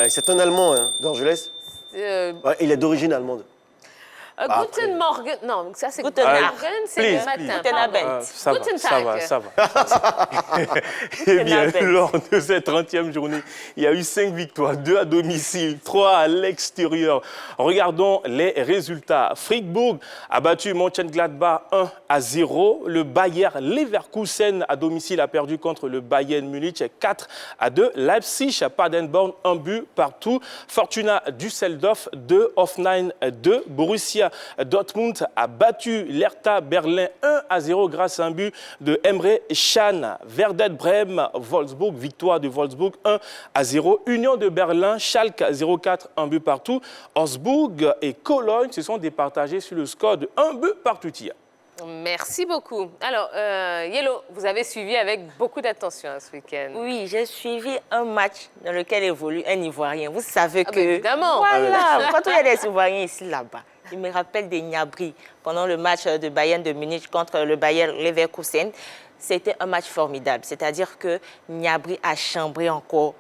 C'est un Allemand, hein, d'Angeles. Ouais, il est d'origine allemande. Guten Morgen. Non, ça c'est Guten Morgen, Morgen, c'est le matin. Guten Abend. Ça va. Eh bien, lors de cette 30e journée, il y a eu 5 victoires, 2 à domicile, 3 à l'extérieur. Regardons les résultats. Fribourg a battu Mönchengladbach 1-0. Le Bayer Leverkusen à domicile a perdu contre le Bayern Munich 4-2. Leipzig à Paderborn 1 but partout. Fortuna Düsseldorf 2, Hoffenheim 2. Borussia Dortmund a battu l'Hertha Berlin 1-0 grâce à un but de Emre Can. Werder Bremen, Wolfsburg, victoire de Wolfsburg 1-0. Union de Berlin, Schalke 0-4, 1 but partout. Augsbourg et Cologne se sont départagés sur le score de 1 but partout. Merci beaucoup. Alors, Yellow, vous avez suivi avec beaucoup d'attention ce week-end. Oui, j'ai suivi un match dans lequel évolue un Ivoirien. Vous savez que... évidemment. Voilà, quand il y a des Ivoiriens ici, là-bas, il me rappelle des Gnabry pendant le match de Bayern de Munich contre le Bayer Leverkusen. C'était un match formidable. C'est-à-dire que Gnabry a chambré encore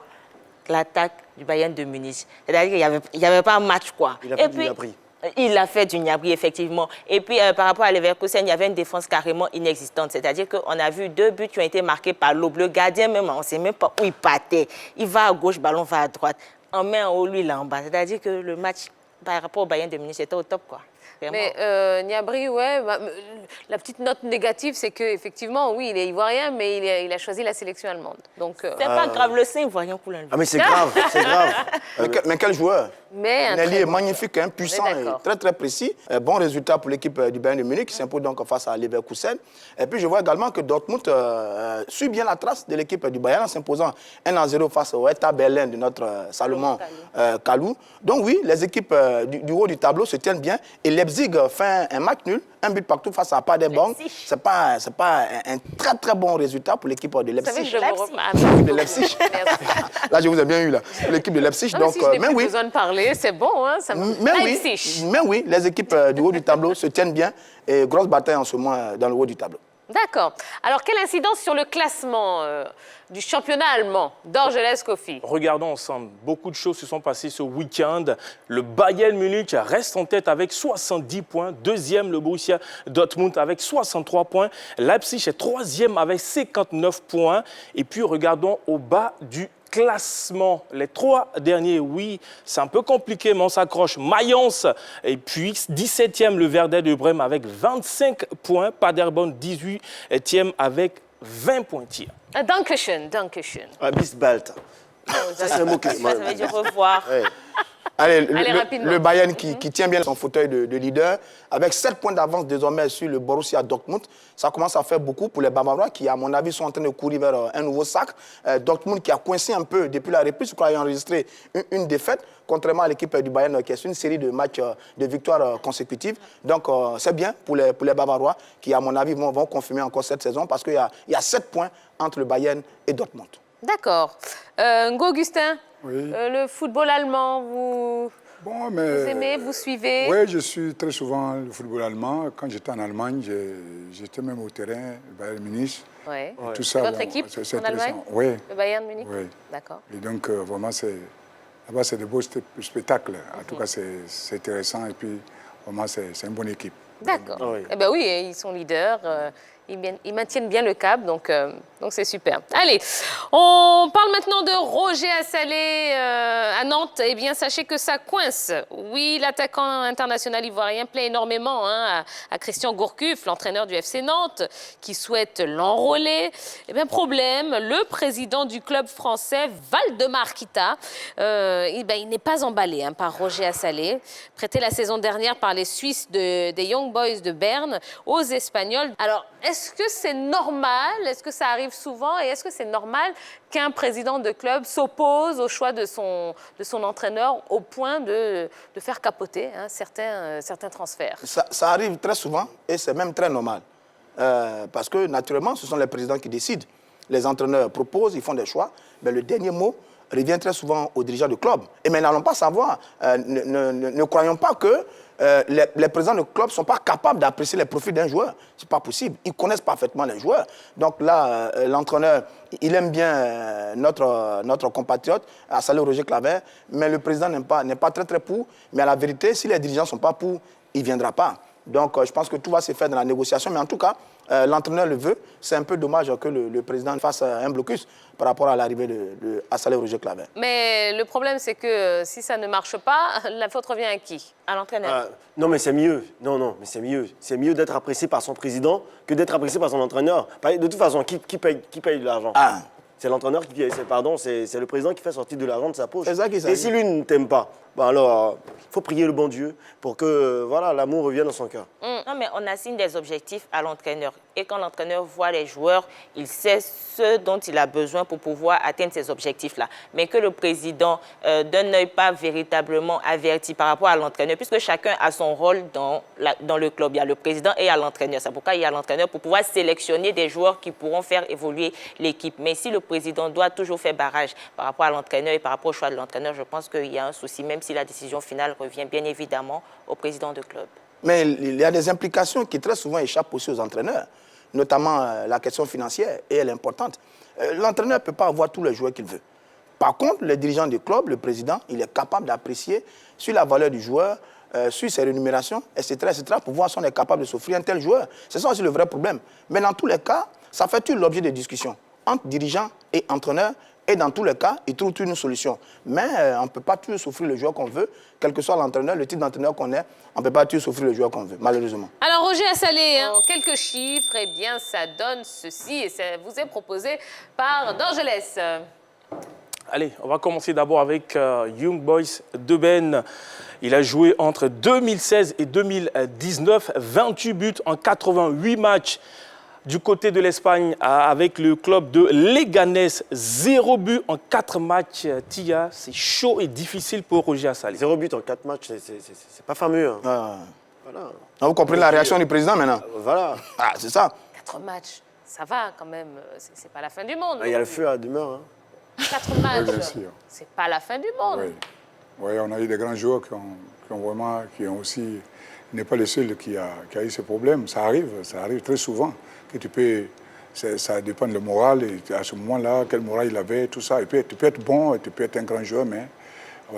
l'attaque du Bayern de Munich. C'est-à-dire qu'il n'y avait pas un match, quoi. Il a fait du Gnabry. Il a fait du Gnabry, effectivement. Et puis, par rapport à Leverkusen, il y avait une défense carrément inexistante. C'est-à-dire qu'on a vu 2 buts qui ont été marqués par l'Aube. Le gardien, même, on ne sait même pas où il partait. Il va à gauche, ballon va à droite. En main en haut, lui, là en bas. C'est-à-dire que le match, par rapport au Bayern de Munich, c'était au top, quoi. Vraiment. Mais Gnabry, ouais, la petite note négative, c'est qu'effectivement, oui, il est ivoirien, mais il a choisi la sélection allemande. Donc, c'est pas grave, le sein ivoirien pour l'enlever. Ah, mais c'est grave, c'est grave. Mais quel joueur? Mais Nelly est magnifique, hein, puissant et très très précis. Bon résultat pour l'équipe du Bayern de Munich qui s'impose donc face à Leverkusen. Et puis je vois également que Dortmund suit bien la trace de l'équipe du Bayern en s'imposant 1-0 face au Hertha Berlin de notre Salomon Kalou. Donc oui, les équipes du haut du tableau se tiennent bien. Et Leipzig fait un match nul, un but partout face à Paderborn. C'est pas un très très bon résultat pour l'équipe de Leipzig. Vous savez, L'équipe de Leipzig. Là, je vous ai bien eu là. L'équipe de Leipzig. Non, donc, si je n'ai mais plus oui. besoin de parler, c'est bon, hein, ça mais oui, les équipes du haut du tableau se tiennent bien et grosse bataille en ce moment dans le haut du tableau. D'accord. Alors, quelle incidence sur le classement du championnat allemand d'Orgeles Kofi? Regardons ensemble. Beaucoup de choses se sont passées ce week-end. Le Bayern Munich reste en tête avec 70 points. Deuxième, le Borussia Dortmund avec 63 points. Leipzig est troisième avec 59 points. Et puis, regardons au bas du classement. Les 3 derniers, oui, c'est un peu compliqué, mais on s'accroche. Mayence, et puis 17e, le Werder de Brême avec 25 points. Paderborn, 18e avec 20 points. Dankeschön, Dankeschön. Bis bald. Ça, c'est un mot que Ça veut dire au revoir. Ouais. Allez, rapidement. le Bayern qui tient bien son fauteuil de leader, avec 7 points d'avance désormais sur le Borussia Dortmund. Ça commence à faire beaucoup pour les Bavarois qui, à mon avis, sont en train de courir vers un nouveau sacre. Dortmund qui a coincé un peu depuis la reprise, je crois, a enregistré une défaite, contrairement à l'équipe du Bayern qui est sur une série de matchs de victoires consécutives. Donc, c'est bien pour les Bavarois qui, à mon avis, vont confirmer encore cette saison parce qu'il y a 7 points entre le Bayern et Dortmund. D'accord. Augustin, oui. Le football allemand, vous aimez, vous suivez? Oui, je suis très souvent le football allemand. Quand j'étais en Allemagne, j'étais même au terrain, le Bayern Munich. Ouais. Tout ça, Votre équipe en Allemagne? Oui. Le Bayern Munich? Oui. D'accord. Et donc, vraiment, là-bas, c'est de beaux spectacles. En tout cas, c'est intéressant. Et puis, vraiment, c'est une bonne équipe. D'accord. Oui. Eh bien oui, ils sont leaders. Ils maintiennent bien le cap, donc c'est super. Allez, on parle maintenant de Roger Assalé à Nantes. Eh bien, sachez que ça coince. Oui, l'attaquant international ivoirien plaît énormément à Christian Gourcuff, l'entraîneur du FC Nantes, qui souhaite l'enrôler. Eh bien, problème, le président du club français, Valdemar Kita, il n'est pas emballé par Roger Assalé, prêté la saison dernière par les Suisses des Young Boys de Berne aux Espagnols. Alors, est-ce que c'est normal? Est-ce que ça arrive souvent? Et est-ce que c'est normal qu'un président de club s'oppose au choix de son entraîneur au point de faire capoter certains transferts? Ça arrive très souvent et c'est même très normal. Parce que naturellement, ce sont les présidents qui décident. Les entraîneurs proposent, ils font des choix, mais le dernier mot revient très souvent aux dirigeants du club. Et mais n'allons pas savoir, ne croyons pas que les présidents de club ne sont pas capables d'apprécier les profils d'un joueur. Ce n'est pas possible. Ils connaissent parfaitement les joueurs. Donc là, l'entraîneur, il aime bien notre compatriote, Assalé Roger Claver, mais le président n'est pas très pour. Mais à la vérité, si les dirigeants ne sont pas pour, il ne viendra pas. Donc je pense que tout va se faire dans la négociation. Mais en tout cas, l'entraîneur le veut. C'est un peu dommage que le président fasse un blocus par rapport à l'arrivée de Assalé Roger Claver. Mais le problème, c'est que si ça ne marche pas, la faute revient à qui? À l'entraîneur. Non, mais c'est mieux. Non, mais c'est mieux. C'est mieux d'être apprécié par son président que d'être apprécié par son entraîneur. De toute façon, qui paye de l'argent? C'est l'entraîneur qui paye. C'est le président qui fait sortir de l'argent de sa poche. C'est ça qui s'agit. Et si lui ne t'aime pas, alors il faut prier le bon Dieu pour que l'amour revienne dans son cœur. Non, mais on assigne des objectifs à l'entraîneur. Et quand l'entraîneur voit les joueurs, il sait ce dont il a besoin pour pouvoir atteindre ces objectifs-là. Mais que le président d'un œil pas véritablement averti par rapport à l'entraîneur, puisque chacun a son rôle dans le club. Il y a le président et il y a l'entraîneur. C'est pourquoi il y a l'entraîneur pour pouvoir sélectionner des joueurs qui pourront faire évoluer l'équipe. Mais si le président doit toujours faire barrage par rapport à l'entraîneur et par rapport au choix de l'entraîneur, je pense qu'il y a un souci, même si la décision finale revient bien évidemment au président de club. Mais il y a des implications qui très souvent échappent aussi aux entraîneurs, notamment la question financière, et elle est importante. L'entraîneur ne peut pas avoir tous les joueurs qu'il veut. Par contre, le dirigeant du club, le président, il est capable d'apprécier sur la valeur du joueur, sur ses rémunérations, etc., pour voir si on est capable de s'offrir un tel joueur. C'est ça aussi le vrai problème. Mais dans tous les cas, ça fait toujours l'objet de discussions entre dirigeants et entraîneurs. Et dans tous les cas, ils trouvent une solution. Mais on ne peut pas toujours s'offrir le joueur qu'on veut, quel que soit l'entraîneur, le type d'entraîneur qu'on est, on ne peut pas toujours s'offrir le joueur qu'on veut, malheureusement. Alors, Roger Assalé, quelques chiffres, eh bien, ça donne ceci, et ça vous est proposé par Dorgelès. Allez, on va commencer d'abord avec Young Boys d'Eubaine. Il a joué entre 2016 et 2019, 28 buts en 88 matchs. Du côté de l'Espagne, avec le club de Leganés, 0 but en 4 matchs. Tia, c'est chaud et difficile pour Roger Assalé. 0 but en 4 matchs, c'est pas fameux. Hein. Voilà. Vous comprenez la réaction du président maintenant? Voilà. C'est ça. 4 matchs, ça va quand même, c'est pas la fin du monde. Il y a le feu à demeure. Hein. 4 matchs, oui, c'est pas la fin du monde. Oui, on a eu des grands joueurs qui ont aussi... Il n'est pas le seul qui a eu ce problème. Ça arrive très souvent. Que ça dépend de le moral, et à ce moment-là, quel moral il avait, tout ça. Tu peux être bon, tu peux être un grand joueur, mais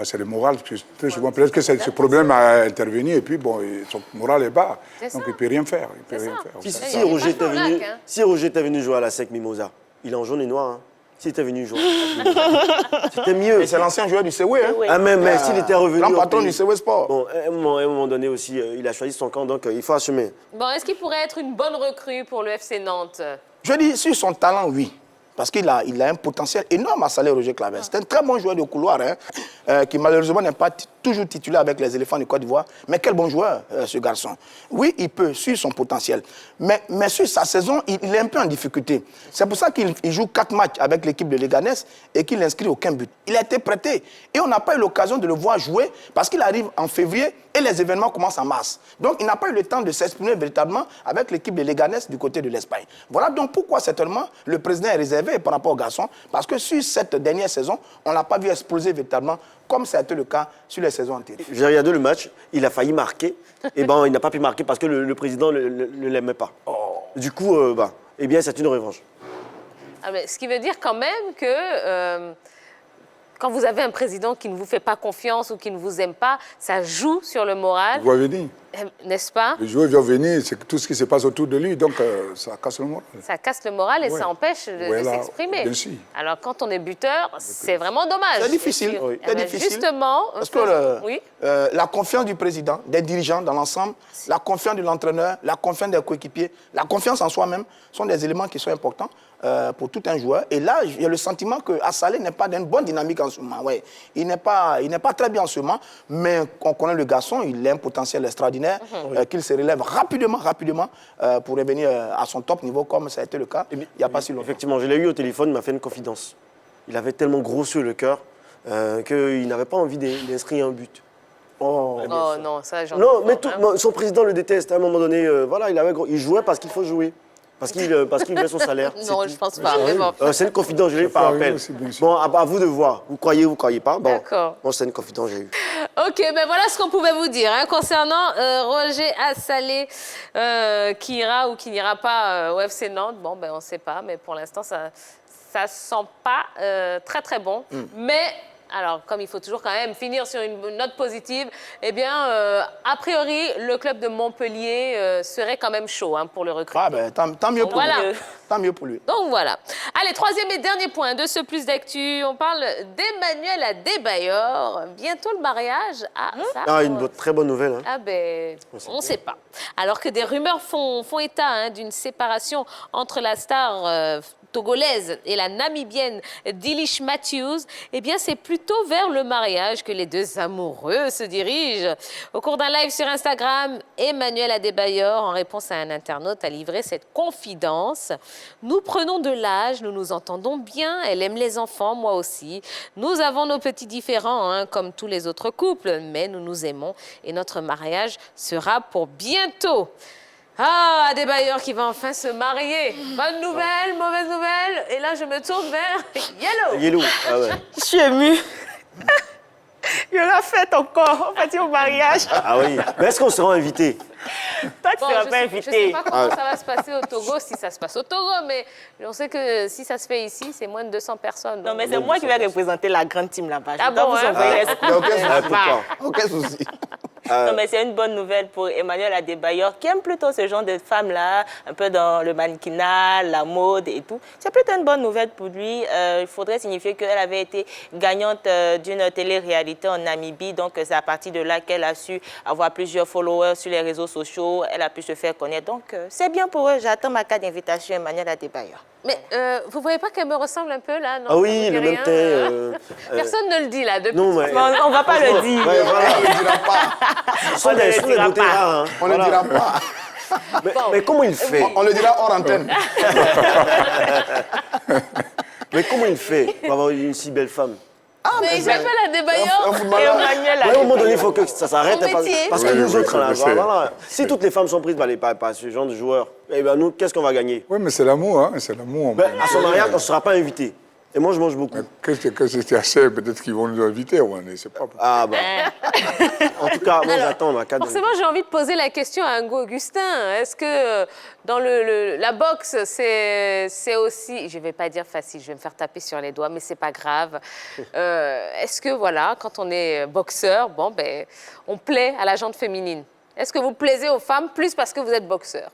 c'est le moral. Très souvent, peut-être que ce problème a intervenu, et puis son moral est bas. Donc il ne peut rien faire. Si Roger était venu jouer à la SEC Mimosa, il est en jaune et noir. Hein. S'il était venu jouer, c'était mieux. Et c'est l'ancien joueur du CW. Hein? Ah, mais s'il était revenu... Grand patron du CW Sport. Bon, à un moment donné aussi, il a choisi son camp, donc il faut assumer. Bon, est-ce qu'il pourrait être une bonne recrue pour le FC Nantes? Je dis, sur son talent, oui. Parce qu'il a un potentiel énorme à Assalé Roger Claver. C'est un très bon joueur de couloir, qui malheureusement n'est pas toujours titulaire avec les éléphants du Côte d'Ivoire. Mais quel bon joueur, ce garçon. Oui, il peut, sur son potentiel. Mais sur sa saison, il est un peu en difficulté. C'est pour ça qu'il joue 4 matchs avec l'équipe de Leganés et qu'il n'inscrit aucun but. Il a été prêté. Et on n'a pas eu l'occasion de le voir jouer parce qu'il arrive en février et les événements commencent en mars. Donc, il n'a pas eu le temps de s'exprimer véritablement avec l'équipe de Leganés du côté de l'Espagne. Voilà donc pourquoi, certainement, le président est réservé par rapport au garçon. Parce que sur cette dernière saison, on ne l'a pas vu exploser véritablement comme ça a été le cas sur les saisons antérieures. J'ai regardé le match, il a failli marquer. Et il n'a pas pu marquer parce que le président ne l'aimait pas. Du coup, c'est une revanche. Mais ce qui veut dire quand même que quand vous avez un président qui ne vous fait pas confiance ou qui ne vous aime pas, ça joue sur le moral. Il va venir. N'est-ce pas? Le joueur vient venir, c'est tout ce qui se passe autour de lui, donc ça casse le moral. Ça casse le moral et ça empêche de s'exprimer. Bien sûr. Alors quand on est buteur, c'est vraiment dommage. C'est difficile. C'est difficile. Justement, parce que la confiance du président, des dirigeants dans l'ensemble, la confiance de l'entraîneur, la confiance des coéquipiers, la confiance en soi-même sont des éléments qui sont importants pour tout un joueur. Et là, il y a le sentiment que Assalé n'est pas d'une bonne dynamique en ce moment. Ouais. Il n'est pas très bien en ce moment, mais on connaît le garçon, il a un potentiel extraordinaire. Qu'il se relève rapidement pour revenir à son top niveau comme ça a été le cas il n'y a pas si longtemps. Effectivement, je l'ai eu au téléphone, il m'a fait une confidence. Il avait tellement gros sur le cœur qu'il n'avait pas envie d'inscrire un but. Non, ça j'en Non, mais son président le déteste. À un moment donné, il jouait parce qu'il faut jouer. Parce qu'il met son salaire. Non, je ne pense pas, vraiment. C'est une confidence, je l'ai eu par appel. Bon, à vous de voir. Vous croyez pas. Bon, D'accord. Bon, c'est une confidence, j'ai eu. Ok, ben voilà ce qu'on pouvait vous dire concernant Roger Assalé qui ira ou qui n'ira pas au FC Nantes. Bon, ben on ne sait pas, mais pour l'instant, ça ne sent pas très très bon. Mais alors, comme il faut toujours quand même finir sur une note positive, eh bien, a priori, le club de Montpellier serait quand même chaud pour le recruter. Ah ben, tant mieux pour Voilà. lui. Tant mieux pour lui. Donc voilà. Allez, troisième et dernier point de ce plus d'actu. On parle d'Emmanuel Adebayor. Bientôt le mariage. Ah, ça. Ah, une très bonne nouvelle. Hein. Ah ben, on ne sait pas. Alors que des rumeurs font état d'une séparation entre la star togolaise et la namibienne Dilish Matthews, eh bien, c'est plutôt vers le mariage que les deux amoureux se dirigent. Au cours d'un live sur Instagram, Emmanuel Adebayor, en réponse à un internaute, a livré cette confidence. Nous prenons de l'âge, nous nous entendons bien, elle aime les enfants, moi aussi. Nous avons nos petits différends, comme tous les autres couples, mais nous nous aimons et notre mariage sera pour bientôt. Ah, Adebayor qui va enfin se marier. Bonne nouvelle, mauvaise nouvelle. Et là, je me tourne vers Yellow. Yellow, ah ouais. Je suis émue. Il y aura fête encore, on va dire au mariage. Ah oui. Mais est-ce qu'on sera invité? Toi, tu ne seras je pas ne invité. sais pas comment ça va se passer au Togo, si ça se passe au Togo, mais on sait que si ça se fait ici, c'est moins de 200 personnes. Non, mais c'est moi qui vais représenter la grande team là-bas. Ah Je dois bon, vous hein? envoyer les Il n'y a aucun souci. Pourquoi? Aucun souci. Non, mais c'est une bonne nouvelle pour Emmanuel Adebayor, qui aime plutôt ce genre de femme-là, un peu dans le mannequinat, la mode et tout. C'est plutôt une bonne nouvelle pour lui. Il faudrait signifier qu'elle avait été gagnante d'une télé-réalité en Namibie. Donc, c'est à partir de là qu'elle a su avoir plusieurs followers sur les réseaux sociaux. Elle a pu se faire connaître. Donc, c'est bien pour eux. J'attends ma carte d'invitation, Emmanuel Adebayor. Mais vous ne voyez pas qu'elle me ressemble un peu, là? Non, Ah oui, ça vous le dit même rien, teint. Personne ne le dit, là, depuis. Non, mais... Mais on ne va pas le dire. Ouais, voilà. On ne le dira pas. Ce sont des dira beautés pas. rares. Hein. On ne le dira pas. Mais comment il fait? On le dira hors antenne. Mais comment il fait pour avoir une si belle femme? Mais il s'appelle Adebayor. Un footballeur. Emmanuel Ouais, à un moment donné, il Adebayor. faut que ça s'arrête. Son métier. Parce que Oui, nous oui, autres, là, je sais. voilà, si toutes les femmes sont prises par ce genre de joueurs, eh ben nous, qu'est-ce qu'on va gagner? Oui, mais c'est l'amour, hein, c'est l'amour. Ben, à son mariage, on ne sera pas invité. Et moi, je mange beaucoup. Qu'est-ce que c'est assez? Peut-être qu'ils vont nous inviter, on ne sait pas. Ah bah. En tout cas, moi, j'attends ma carte. Forcément, j'ai envie de poser la question à Ngo Augustin. Est-ce que dans la boxe, c'est aussi, je ne vais pas dire facile, je vais me faire taper sur les doigts, mais c'est pas grave. Est-ce que, voilà, quand on est boxeur, bon, ben, on plaît à la gente féminine? Est-ce que vous plaisez aux femmes plus parce que vous êtes boxeur?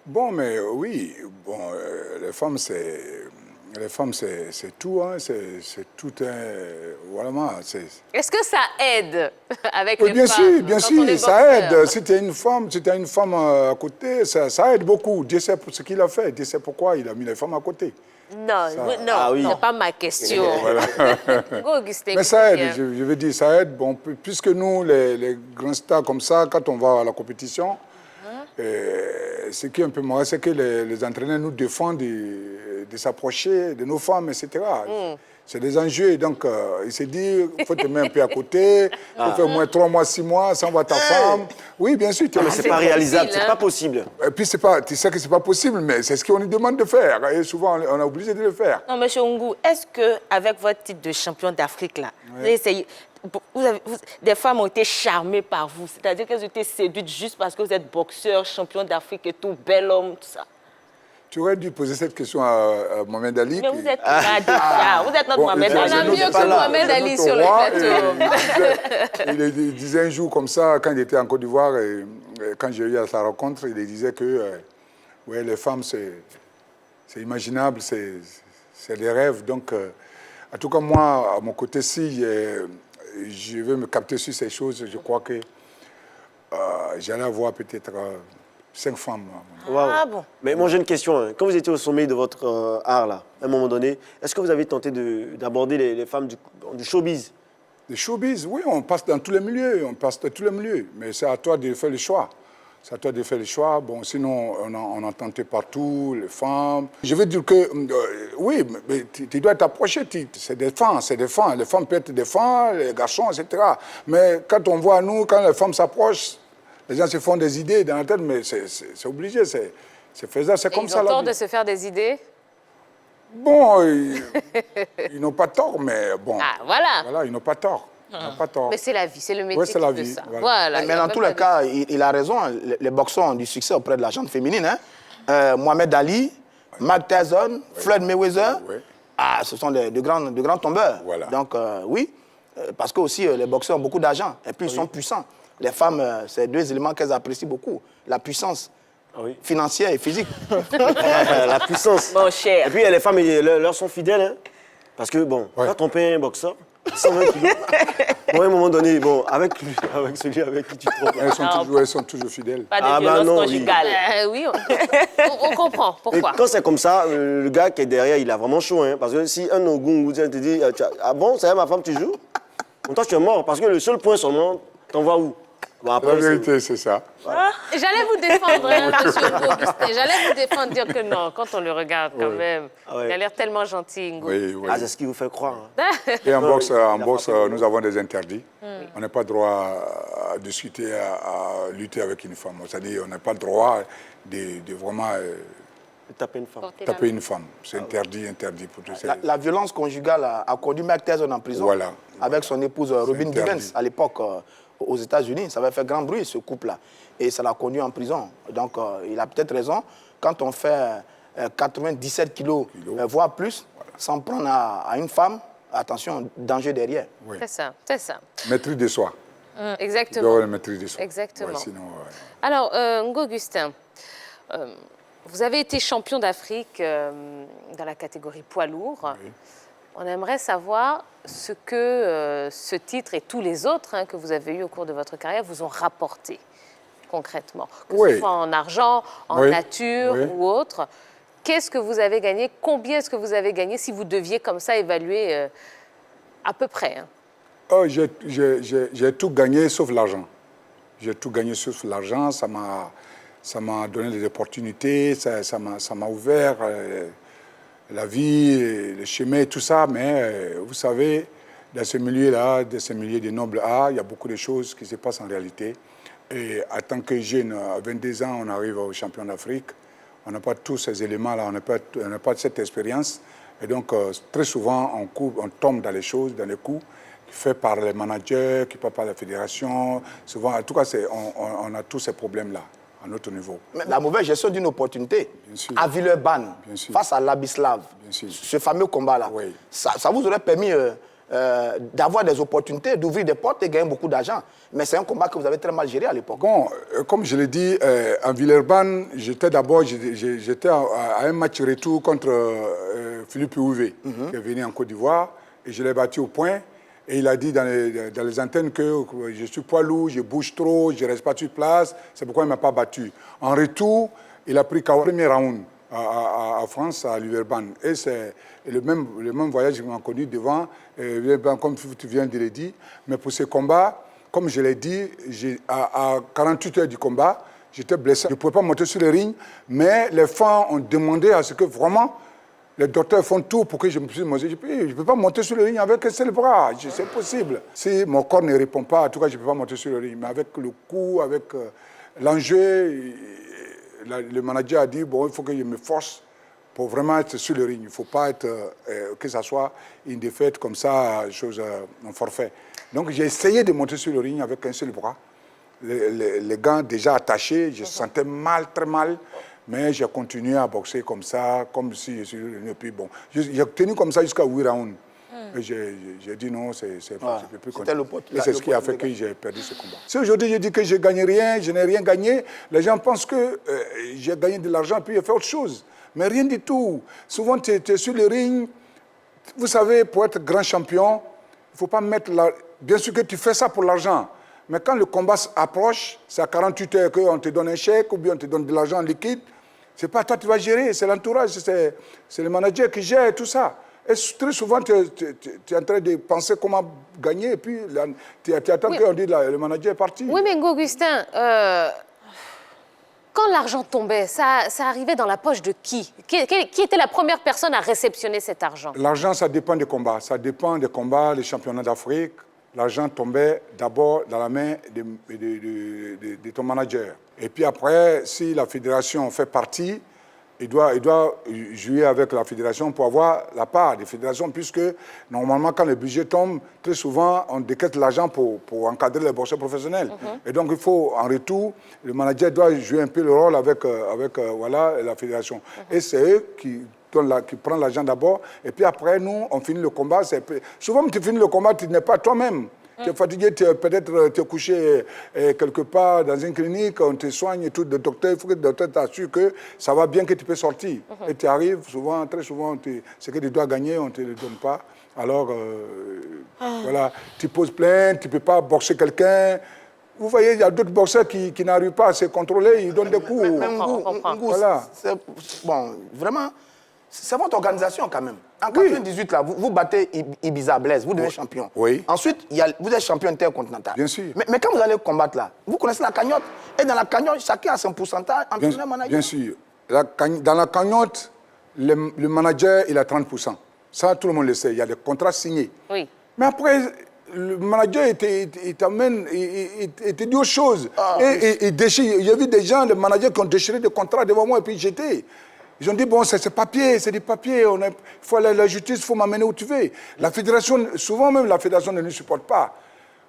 Bon, mais oui, bon, les femmes, c'est tout, hein, c'est tout un... Voilà, Est-ce que ça aide avec oui, les bien femmes sûr, bien quand on est sûr, ça boxeur? aide. Si tu as une femme à côté, ça aide beaucoup. Dieu sait ce qu'il a fait, Dieu sait pourquoi il a mis les femmes à côté. Non, non, Ah oui. c'est pas ma question. Ngo Augustin, Mais ça écoutez aide, bien. je veux dire, ça aide. Bon, puisque nous, les grands stars comme ça, quand on va à la compétition, ce qui est un peu marrant, c'est que les entraîneurs nous défendent de s'approcher de nos femmes, etc. C'est des enjeux. Donc, il s'est dit, il faut te mettre un peu à côté, il faut faire au moins 3 mois, 6 mois sans voir ta femme. Oui, bien sûr. Mais c'est pas réalisable, difficile, c'est hein. pas possible. Et puis, tu sais que c'est pas possible, mais c'est ce qu'on nous demande de faire. Et souvent, on est obligé de le faire. Non, monsieur Ngou, est-ce qu'avec votre titre de champion d'Afrique, là, vous avez essayé, des femmes ont été charmées par vous, c'est-à-dire qu'elles ont été séduites juste parce que vous êtes boxeur, champion d'Afrique et tout, bel homme, tout ça. Tu aurais dû poser cette question à Mohamed Ali. Mais puis- vous êtes là déjà, vous êtes notre Bon, Mohamed il On disait- a Ali. mieux c'est que pas là. Mohamed Ali C'est sur le notre roi, plateau. et il disait un jour comme ça, quand il était en Côte d'Ivoire, et quand j'ai eu à sa rencontre, il disait que ouais, les femmes, c'est imaginable, c'est des rêves. Donc, en tout cas, moi, à mon côté, si je veux me capter sur ces choses, je crois que j'allais avoir peut-être 5 femmes. Waouh. Ah bon? Mais moi, j'ai une question. Hein. Quand vous étiez au sommet de votre art, là, à un moment donné, est-ce que vous avez tenté d'aborder les femmes du showbiz? Les showbiz, oui, on passe dans tous les milieux, mais c'est à toi de faire le choix. C'est à toi de faire le choix. Bon, sinon, on a tenté partout, les femmes. Je veux dire que, oui, mais tu dois t'approcher. C'est des femmes. Les femmes peuvent être des femmes, les garçons, etc. Mais quand on voit nous, quand les femmes s'approchent, les gens se font des idées dans la tête, mais c'est obligé, c'est faisable, c'est comme Ils ça. ont la tort vie. de se faire des idées? Bon, ils n'ont pas tort, mais bon. Ah, voilà. Voilà, ils n'ont pas tort. Il n'a pas tort. Mais c'est la vie, c'est le métier Ouais, c'est la qui vie, fait ça. voilà. Voilà. Mais dans tous les cas, il a raison. Les boxeurs ont du succès auprès de la gente féminine. Hein. Mohamed Ali, Mike Tyson, Floyd Mayweather, Ouais. ce sont de grands tombeurs. Voilà. Donc, oui, parce que aussi, les boxeurs ont beaucoup d'argent. Et puis, ils sont puissants. Les femmes, c'est deux éléments qu'elles apprécient beaucoup. La puissance financière et physique. La puissance. Mon cher. Et puis, les femmes, leur sont fidèles. Hein, parce que, bon, quand on paye un boxeur, 120 kilos, bon, à un moment donné, bon, avec celui avec qui tu te trompes. Elles sont toujours fidèles. Pas de Ah, bah violence non, oui. conjugale. Oui, on comprend. Et Pourquoi? quand c'est comme ça, le gars qui est derrière, il a vraiment chaud. Hein, parce que si un Ogun te dit, ah bon, c'est ma femme, tu joues? Bon, toi, tu es mort. Parce que le seul point seulement, t'envoies où? Bon, après, La vérité, c'est ça. J'allais vous défendre, hein, monsieur Augustin. J'allais vous défendre, dire que non, quand on le regarde quand même, ouais. il a l'air tellement gentil, Ngo. Oui, oui. Ah, c'est ce qui vous fait croire. Hein. Et en boxe, frappé. nous avons des interdits. On n'a pas le droit à discuter, à lutter avec une femme. C'est-à-dire, on n'a pas le droit de vraiment Taper une femme. taper une femme. C'est interdit pour tous. La violence conjugale a conduit Mike Tyson en prison. Voilà. Avec son épouse Robin interdit. Givens, à l'époque, aux États-Unis. Ça avait fait grand bruit, ce couple-là. Et ça l'a conduit en prison. Donc, il a peut-être raison. Quand on fait 97 kilos, voire plus, sans prendre à une femme, attention, danger derrière. Oui. C'est ça, c'est ça. Maîtrise de soi. Il doit Exactement. avoir la maîtrise de soi. Exactement. Ouais, sinon, Alors, Ngo Augustin, vous avez été champion d'Afrique dans la catégorie poids lourd. Oui. On aimerait savoir ce que ce titre et tous les autres que vous avez eus au cours de votre carrière vous ont rapporté concrètement, que ce soit en argent, en nature ou autre. Qu'est-ce que vous avez gagné? Combien est-ce que vous avez gagné si vous deviez comme ça évaluer à peu près? Oh, j'ai tout gagné sauf l'argent. J'ai tout gagné sauf l'argent. Ça m'a donné des opportunités, ça m'a ouvert la vie, le chemin, tout ça. Mais vous savez, dans ce milieu-là, dans ce milieu des nobles arts, il y a beaucoup de choses qui se passent en réalité. Et en tant que jeune, à 22 ans, on arrive au champion d'Afrique. On n'a pas tous ces éléments-là, on n'a pas cette expérience. Et donc, très souvent, on tombe dans les choses, dans les coups, faits par les managers, qui passent par la fédération. Souvent, en tout cas, on a tous ces problèmes-là, à notre niveau. Mais la mauvaise gestion d'une opportunité, à Villeurbanne, face à l'Abislav, ce fameux combat-là, ça vous aurait permis d'avoir des opportunités, d'ouvrir des portes et gagner beaucoup d'argent. Mais c'est un combat que vous avez très mal géré à l'époque. Bon, comme je l'ai dit, à Villeurbanne, j'étais à un match retour contre Philippe Houvé, qui est venu en Côte d'Ivoire, et je l'ai battu au point. Et il a dit dans les antennes que je suis poids lourd, je bouge trop, je ne reste pas sur place. C'est pourquoi il ne m'a pas battu. En retour, il a pris KO premier round à France, à Villeurbanne. Et c'est le même voyage qu'il m'a connu devant, comme tu viens de le dire. Mais pour ce combat, comme je l'ai dit, à 48 heures du combat, j'étais blessé. Je ne pouvais pas monter sur le ring, mais les fans ont demandé à ce que vraiment les docteurs font tout pour que je me puisse monter. Je ne peux pas monter sur le ring avec un seul bras, c'est impossible. Si mon corps ne répond pas, en tout cas, je ne peux pas monter sur le ring. Mais avec le coup, avec l'enjeu, le manager a dit, bon, il faut que je me force pour vraiment être sur le ring. Il ne faut pas être, que ça soit une défaite comme ça, un forfait. Donc j'ai essayé de monter sur le ring avec un seul bras. Les gants déjà attachés, je sentais mal, très mal. Mais j'ai continué à boxer comme ça, comme si je suis le plus bon. J'ai tenu comme ça jusqu'à 8 rounds. Et j'ai dit non, je ne peux plus continuer. Et c'est ce qui a fait que j'ai perdu ce combat. Si aujourd'hui je dis que je ne gagne rien, je n'ai rien gagné, les gens pensent que j'ai gagné de l'argent puis j'ai fait autre chose. Mais rien du tout. Souvent, tu es sur le ring. Vous savez, pour être grand champion, il ne faut pas mettre... Bien sûr que tu fais ça pour l'argent. Mais quand le combat approche, c'est à 48 heures qu'on te donne un chèque ou bien on te donne de l'argent en liquide. Ce n'est pas toi qui vas gérer, c'est l'entourage, c'est le manager qui gère tout ça. Et très souvent, tu es en train de penser comment gagner et puis tu attends qu'on dise le manager est parti. Oui, mais Ngo Augustin, quand l'argent tombait, ça arrivait dans la poche de qui? Qui était la première personne à réceptionner cet argent? L'argent, ça dépend des combats. Ça dépend des combats, les championnats d'Afrique. L'argent tombait d'abord dans la main de ton manager. Et puis après, si la fédération fait partie, il doit jouer avec la fédération pour avoir la part des fédérations, puisque normalement, quand le budget tombe, très souvent, on décaisse l'argent pour encadrer les boxeurs professionnels. Et donc, il faut, en retour, le manager doit jouer un peu le rôle avec voilà, la fédération. Et c'est eux qui prennent l'argent d'abord, et puis après, nous, on finit le combat. Souvent, tu finis le combat, tu n'es pas toi-même. Tu es fatigué, peut-être tu es couché quelque part dans une clinique, on te soigne et tout, le docteur, il faut que le docteur t'assure que ça va bien, que tu peux sortir. Et tu arrives, souvent, très souvent, ce que tu dois gagner, on ne te le donne pas. Alors, voilà, tu poses plainte, tu ne peux pas boxer quelqu'un. Vous voyez, il y a d'autres boxeurs qui n'arrivent pas à se contrôler, ils donnent des coups. Voilà. Bon, vraiment, c'est votre organisation quand même. En 98, là, vous battez Ibiza Blaise, vous devenez champion. Oui. Ensuite, vous êtes champion intercontinental. Bien sûr. Mais quand vous allez combattre là, vous connaissez la cagnotte. Et dans la cagnotte, chacun a son pourcentage, entraîneur, manager. Bien sûr. Dans la cagnotte, le manager, il a 30%. Ça, tout le monde le sait. Il y a des contrats signés. Oui. Mais après, le manager, il te dit autre chose. Il déchire. Il y a vu des gens, les managers qui ont déchiré des contrats devant moi et puis jeté. Ils ont dit, bon, c'est papier, c'est des papiers, il faut aller à la justice, il faut m'amener où tu veux. La fédération, souvent même, la fédération ne nous supporte pas.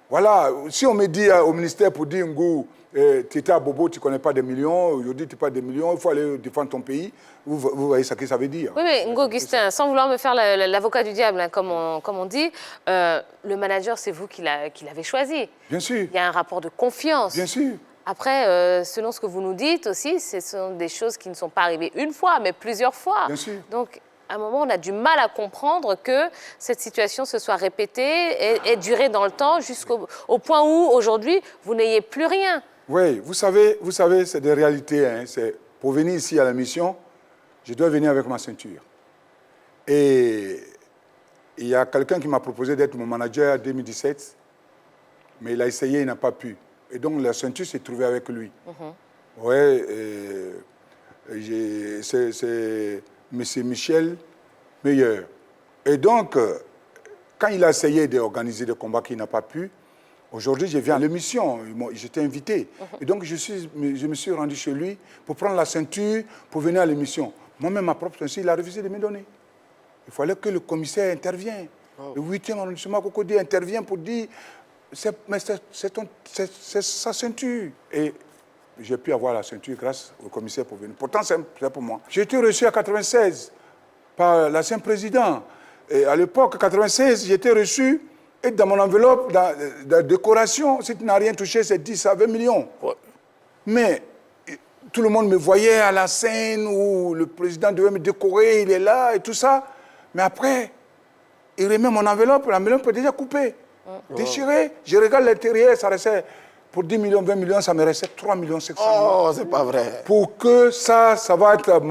Voilà, si on me dit au ministère pour dire, Ngou, tu étais à Bobo, tu ne connais pas des millions, aujourd'hui tu n'as pas des millions, il faut aller défendre ton pays, vous voyez ce que ça veut dire. Oui, mais Ngou Augustin, sans vouloir me faire l'avocat du diable, hein, comme on dit, le manager, c'est vous qui l'avez choisi. Bien sûr. Il y a un rapport de confiance. Bien sûr. Après, selon ce que vous nous dites aussi, ce sont des choses qui ne sont pas arrivées une fois, mais plusieurs fois. Bien sûr. Donc, à un moment, on a du mal à comprendre que cette situation se soit répétée et durée dans le temps jusqu'au point où, aujourd'hui, vous n'ayez plus rien. Oui, vous savez, c'est des réalités. Hein. Pour venir ici à la mission, je dois venir avec ma ceinture. Et il y a quelqu'un qui m'a proposé d'être mon manager en 2017, mais il a essayé, il n'a pas pu. Et donc, la ceinture s'est trouvée avec lui. Oui, c'est M. Michel Meilleur. Et donc, quand il a essayé d'organiser des combats qu'il n'a pas pu, aujourd'hui, je viens à l'émission, j'étais invité. Et donc, je me suis rendu chez lui pour prendre la ceinture, pour venir à l'émission. Moi-même, ma propre ceinture, il a refusé de me donner. Il fallait que le commissaire intervienne. Le 8e arrondissement Cocody intervient pour dire... C'est sa ceinture. Et j'ai pu avoir la ceinture grâce au commissaire pour venir. Pourtant, c'est pour moi. J'ai été reçu en 1996 par l'ancien président. Et à l'époque, en 1996, j'ai été reçu et dans mon enveloppe, dans la décoration, si tu n'as rien touché, c'est 10 à 20 millions. Ouais. Mais tout le monde me voyait à la scène où le président devait me décorer, il est là et tout ça. Mais après, il remet mon enveloppe, l'enveloppe est déjà coupée. Déchiré, je regarde l'intérieur, ça restait, pour 10 millions, 20 millions, ça me restait 3 millions 500 000. Oh, c'est pas vrai. Pour que ça va être,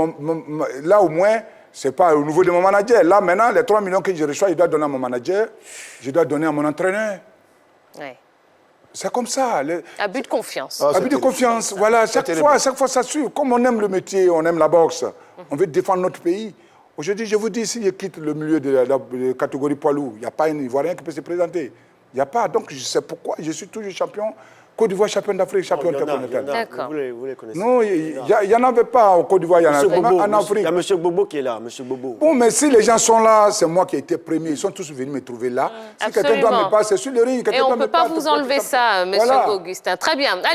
là au moins, c'est pas au niveau de mon manager. Là maintenant, les 3 millions que je reçois, je dois donner à mon manager, je dois donner à mon entraîneur. Ouais. C'est comme ça. Abus de confiance. Abus de confiance, voilà, chaque fois ça suit. Comme on aime le métier, on aime la boxe, on veut défendre notre pays. Aujourd'hui, je vous dis, si je quitte le milieu de la catégorie poids lourd, il n'y a pas un Ivoirien qui peut se présenter. Il n'y a pas. Donc, je sais pourquoi je suis toujours champion. Côte d'Ivoire, champion d'Afrique, champion intercontinental. D'accord. Vous les connaissez. Non, il n'y en avait pas en Côte d'Ivoire, il y en a en Afrique. Il y a M. Bobo qui est là, M. Bobo. Bon, mais si les gens sont là, c'est moi qui ai été premier. Ils sont tous venus me trouver là. Si quelqu'un doit me passer sur le ring, et on ne peut pas vous enlever ça, M. Augustin. Très bien.